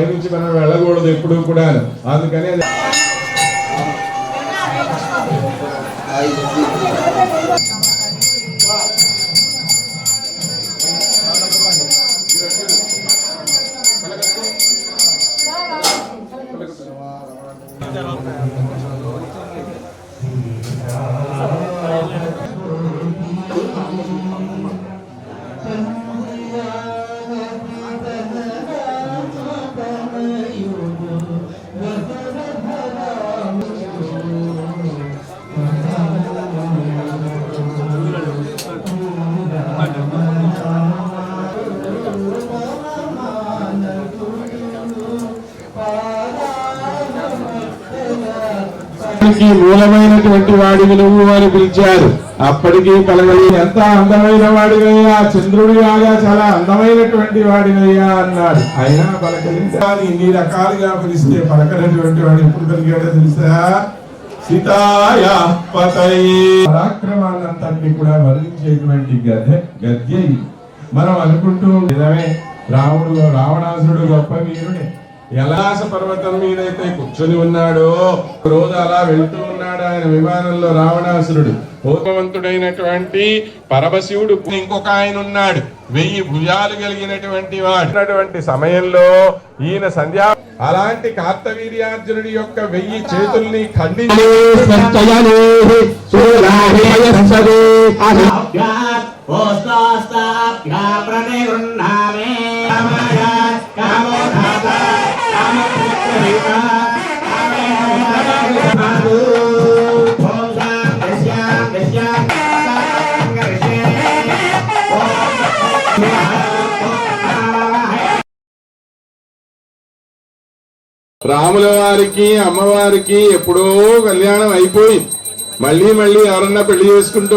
పైనుంచి మనం వెళ్ళకూడదు ఎప్పుడు కూడా. అందుకని అది మూలమైనటువంటి వాడివి నువ్వు అని పిలిచారు. అప్పటికీ కలగలి ఎంత అందమైన వాడివయ్యా, చంద్రుడిలాగా చాలా అందమైనటువంటి వాడివయ్యా అన్నాడు. అయినా పలకరించాలి. ఇన్ని రకాలుగా పిలిస్తే పలకనటువంటి వాడు ఎప్పుడు కలిగాడో తెలుసా? సీతాయా పరాక్రమాన్నంతటినీ కూడా వర్ణించేటువంటి గద్య మనం అనుకుంటూ నిజమే, రావణాసురుడు గొప్ప వీరుడే. యలాస పర్వతం మీదైతే కూర్చొని ఉన్నాడో రోజు అలా వెళ్తూ ఉన్నాడు ఆయన విమానంలో రావణాసురుడు. కోపవంతుడైనటువంటి పరమశివుడు ఇంకొక ఆయన ఉన్నాడు, 1000 భుజాలు కలిగినటువంటి వాడు. సమయంలో ఈయన సంధ్యా అలాంటి కార్తవీర్యార్జునుడి యొక్క 1000 చేతుల్ని ఖండించి రాముల వారికి అమ్మవారికి ఎప్పుడో కళ్యాణం అయిపోయి మళ్ళీ ఎవరన్నా పెళ్లి చేసుకుంటూ